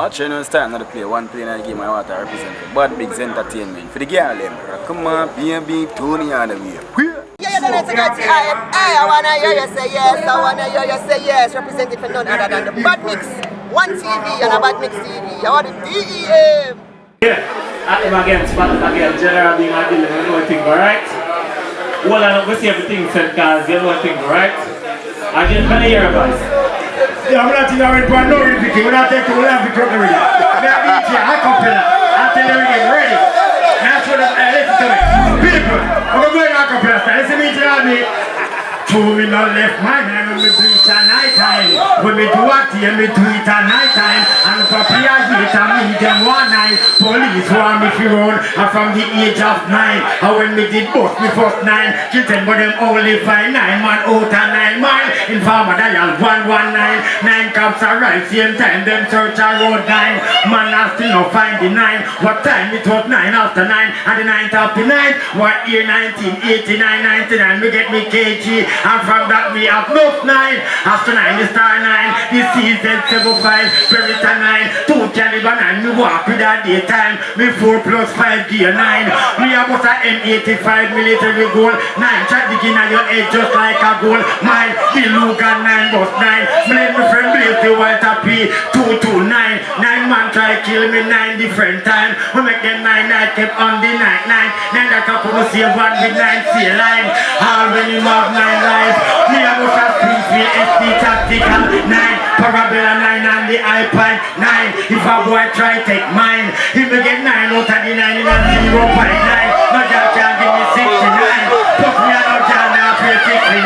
Actually, no start another play. One play in the game I want to represent for Bad Bigs Entertainment. For the girl them. Come on, baby, Tony on the way. Yeah, you don't need to go to I wanna hear you say yes, I wanna hear you say yes. Represented for none other than the Bad Mix. One TV and a Bad Mix TV. I want the DEM. Yeah, at him again, spot him again. General being a dealer, you know what thing, alright? Well, I don't go see everything said, guys, you know what thing, alright? I didn't really hear about it. Yeah, I'm not going to no repeating. We're not taking to have the truck already. Now, DJ, I come to that. I'll tell you again, ready. Now, so listen to me. People, I'm going to come to that. Listen to me, tell me. Two me not left my man when we do it at night time. When we do it here, we do it at night time. And for prayer here, I meet them one night. Police want me to run from the age of 9. And when we did bust me first 9, kill 10 but them only find 9 man out of 9 mile. Informer dial 119. 9 cops arrive same time. Them search a road 9. Man I still not find the 9. What time it was 9 after 9 and the 9th after 9. What year 1989, 99. We get me KG. And from that we have enough 9. After 9 is star 9. This season 75. Beretta 9. 2 caliber 9. Me walk with that daytime. Me 4 plus 5 gear 9. Me about a M85 military goal. 9 shot the king on your head just like a goal. Mine the Lugan 9 bus 9. Me let my friend Blaze the Walter P 229. 9 man try kill me 9 different time. We make them 9 night kept on the night 9. Then that couple will save one with 9 sea line. All when you have 9 life. Me a go for Springfield SD tactical 9. Parabella 9 and the iPad 9. If a boy try take mine, he will get 9 out of the 9 in a 0.9. No girl can give me 69. Put me a no girl now pay 69.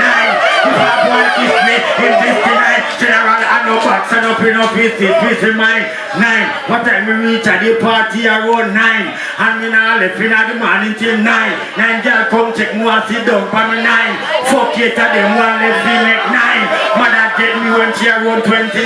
If a boy kiss me in 59. General and no box and up in pieces. Piece in mine 9. What time we reach at the party around 9. And me now left in the morning till 9. 9 girl come check me and sit down for me 9. Fuck it at them one left me make 9. Mother get me when she around 29.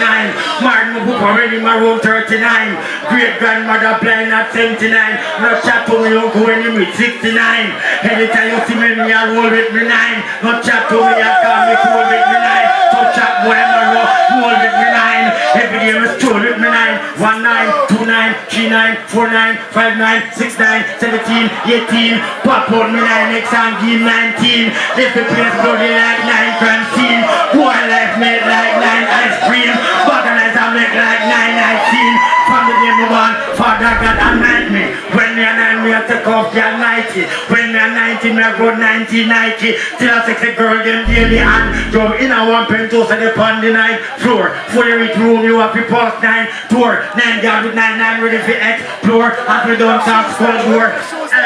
Martin my book already my around 39. Great grandmother blind at 79. No chat to me uncle when you meet 69. Anytime you see me I roll with me 9. No chat to me I call me cool with me 9. So chat boy I roll with me 9. Every day I stroll with me 9. 1 9, 2 9, 3 9, 4 9, 5 9, 6 9, 17, 18. Pop out me 9 X and give 19. If the place bloody like 9 crime scene. Boy life made like 9 ice cream. Bottomless I make like 9 ice scene. From the day one, Father God anoint me. When me a 9 me I take off your 90. When me a 90 me I go 90 Nike. Till a sexy girl them daily and drove in a 1 penthouse and upon the 9th floor. Fully rich room you have to pass 9 tour. 9 girl with 9 ready for explore. As we don't talk school door.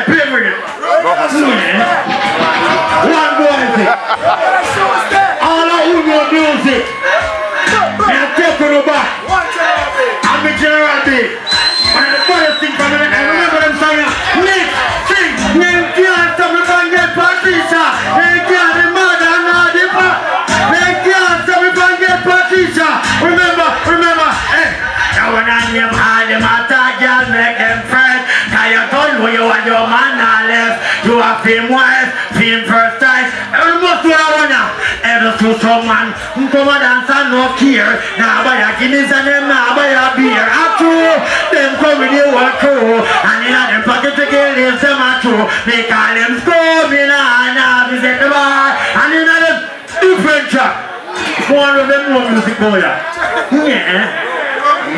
Play with it. One boy is it. All of who know music. And take on the back. I'm a General B. And the first thing from me, I remember them saying, Nick, sing, name can't stop me from get Patricia. Name can't the mother and all the pop. Name can't stop me from get Patricia. Remember, hey. Now when I name all them attack, y'all make them friends. Cause you don't know you and your man now left. You are fame wife, fame first time. You must do a winner. Ever to someone who come and dance and no care. Now buy a Guinness and them now buy a beer. After them come with the whole crew. And in them pocket to get them some a true. They call them screaming and visit the bar. And in them different track. One of them know music boy. Yeah.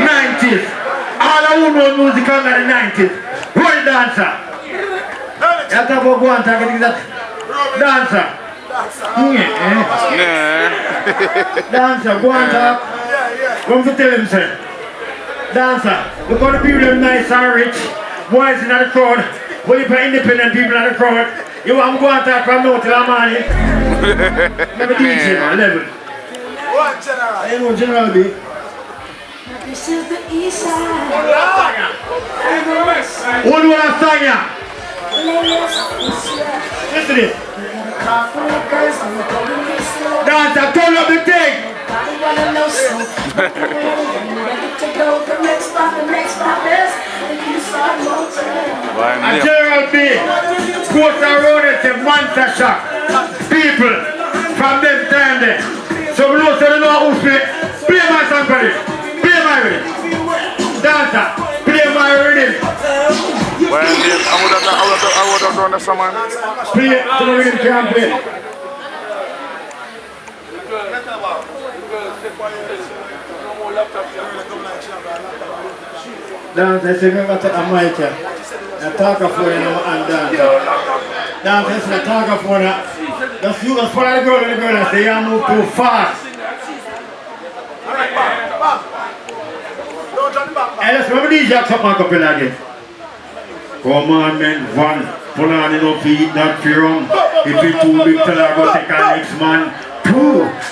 90s. All of who know music under the 90s. Roll dancer. You have to go and talk about that. Dancer. Dancer, go and talk. Come to tell him, sir. Dancer. Look how the people are nice and rich. Boys in the crowd. What if independent people in the crowd? You want to go and talk from now till the morning? Never DJ, man. Level. What general? I know General B. This is the east side. What do I sing ya? Listen to this. Dance, I turn up the thing. And General B goes around and say monster shock. People from them time there. So we know they know who's play. Play my song for this. Play my way. Dance. dancer, play my rhythm. Well, I would have done the summer. Play it to the rhythm can't play. Dance, I say, remember to a mic here. I talk of one and dance. Dance, I say, talk of one. Just you just follow the girl and say, you move too fast. Hey, let's remember these jacks up my couple again. Commandment 1. Pull on enough feet, not fear them. If it's too big, tell her go take a next man. 2.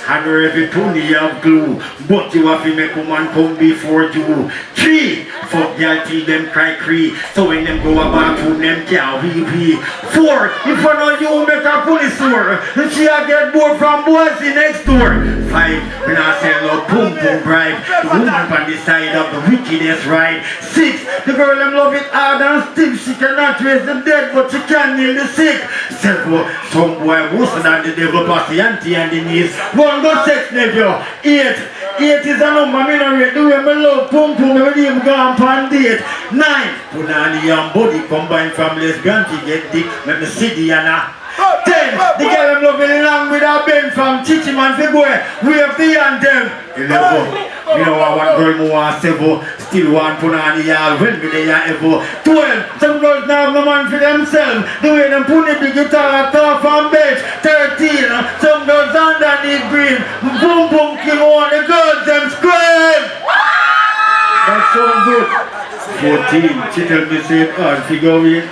And every 2 you have glue. But you have to make woman come before you. 3. Fuck y'all till them cry cree. So when them go about to them can't wee. 4. If one of you make a police door, she a get bored from boys in next door. 5. When I say no boom boom bribe. The woman on the side of the wickedest ride. 6. The girl them love it hard and stiff. She cannot raise the dead but she can heal the sick. 7. Some boy worse than the devil past the auntie and the niece. 1 go sex nephew. 8. 8 is a number me no rate. The way me love pum pum when him gone pan date. 9. Put on the young body combined from lesbian to get dick. Let me see the Anna. 10. The girl I'm loving along with a bend from Chichi man for boy. We have the anthem. 11. You know what girl who wants 7. Still want put on the yard when me they are ever. 12. Some girls now have no man for themselves. The way them put the big guitar off on bench. 13. Some girls underneath green. Boom boom king on the girls them scream. That's so good. 14. She tell me say hard figure in.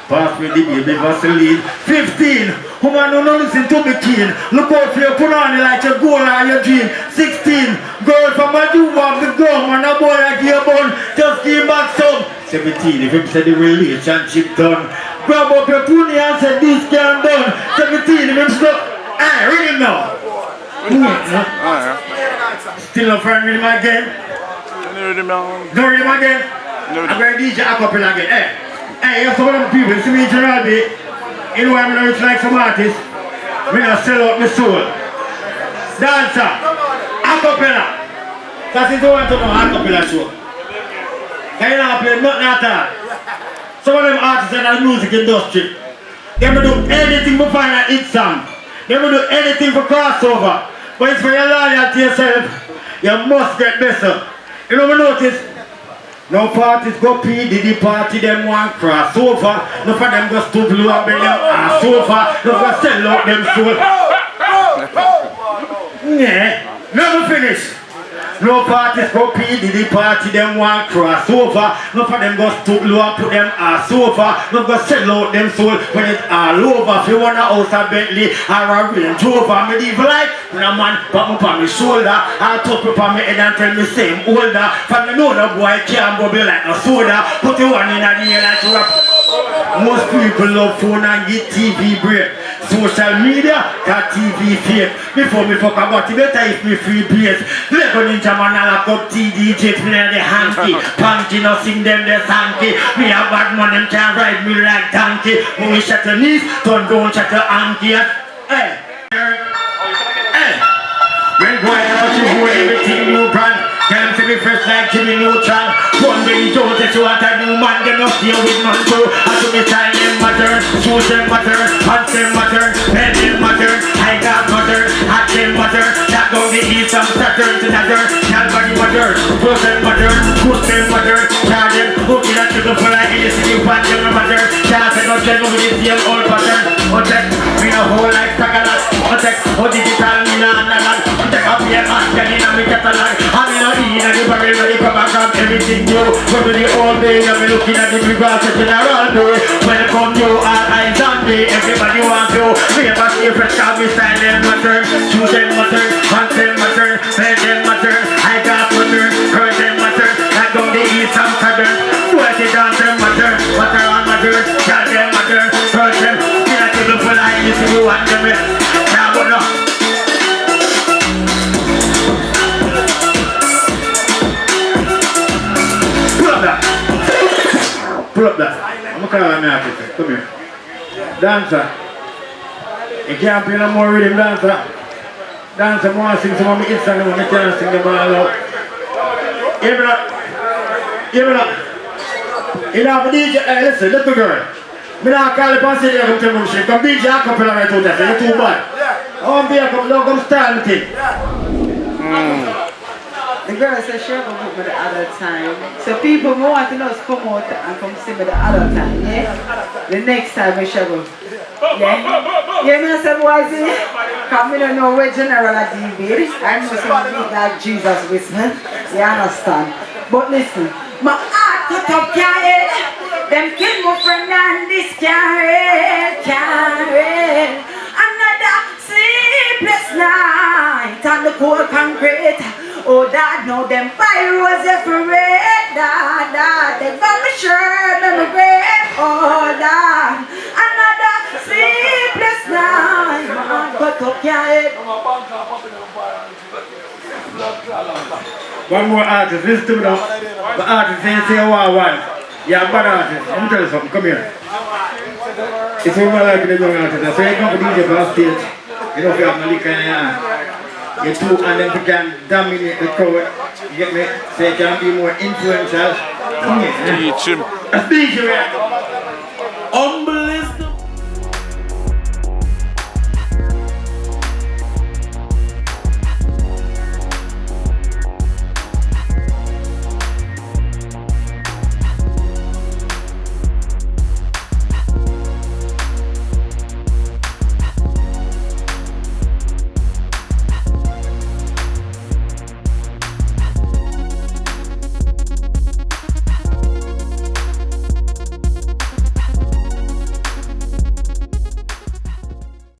Pass me the baby Vaseline. 15. Woman don't listen to me keen. Look out for your punani like your goal or your dream. 16. Girl from a you walk the gum and a boy like your bun. Just give back some. 17. If him say the relationship done. Grab up your pony and say this can done. 17. If him stop. Hey, read him now. Still a friend with him again? Don't read him again? I'm going to DJ a couple again. Hey, you have some of them people, you see me in general bit. You know I'm not like some artists. We not sell out my soul. Dancer, acapella. That's it you want to know, acapella show. Can you not play nothing at all? Some of them artists in the music industry, they will do anything to find a hit song. They will do anything for crossover. But it's for your loyalty yourself, you must get better. You know what I notice? No parties go pee, did the party them want cross over. No for them go stoop low and bend them ass over. No for sell out them soul. Yeah, never finish. No parties go pee, did the party them want cross over. No for them go stoop low and put them ass over. No go sell out them soul when it's all over. If you want a house a Bentley or a Range Rover, medieval life. When a man put me on my shoulder, I'll top up on my head and tell me same older. From the know the boy can't bubble like a soda. Put the one in the ear like you rap. Most people love phone and get TV break. Social media, got TV fake. Before me fuck about it, better if me free base. Lego Ninja man a lock up TDJ play the hanky. Punky no sing them the sanky. Me a bad man, them can't ride me like donkey. When we shut your knees, don't shut your ankle. Hey. When boy out you do everything new brand. Tell them to be fresh like Jimmy Neutron. One day you don't say you want a new man. They not deal with none too. I to be style them matter, shoes them matter, pants them matter, pen them matter, I got matter, hat them matter. That go the east and Saturn to another. Calvary matter, clothes them matter, push them matter. Charge them, hooking at the for like anything you want them matter. Can't say no gel with the same old pattern. Protect, me no whole like Tagalat. Protect, digital me na analog. Protect up here and get in a me catalog. I'm in a the barrel when you come and grab everything new. Go to the old day, you'll be looking at the big grass in a round day. Welcome you, all eyes on me. Everybody wants you. We have a favorite car, we style them matter. Shoes them matter, pants them matter, bed them matter, I got matter, curls them matter. Like down the east and southern. Boys they dance them matter, matter on matter, tell them matter, curls them. Feel like people full of you see you want them with. Now go now. Pull up that. I'm going to call my artist. Come here. Dancer. You can't play no more rhythm, dancer. Dancer, I want to sing some of my hits and I can't sing them all out. Yeah, brother. You know, you have a DJ, listen, little girl. Me not call it and say you're going to bullshit. Come DJ a couple of right out there, you're too bad. I want to be a couple, don't come style me thing. The girl said she ever book me the other time. So people who want to know us come out and come see me the other time, yeah? The next time we shall go. Yeah? Yeah, me say boys, because me don't know where General are David. I know some big like Jesus with me. You understand? But listen, my heart cut up can't head. Them kill my friend and this can't head. Another sleepless night on the cold concrete. Oh, Dad, no, them pyros everywhere. Dad, they got me shirt and my breath. Oh, Dad, another sleepless night. My cut up can't head. One more artist, listen to me now. The artist say one. Yeah, bad artist. Let me tell you something, come here. It's over like the young artist. So you come to DJ for stage. You know if you have no liquor in your hand. You two and then you can dominate the crowd. You get me? So you can be more influential. Come here. Teach him. A speech,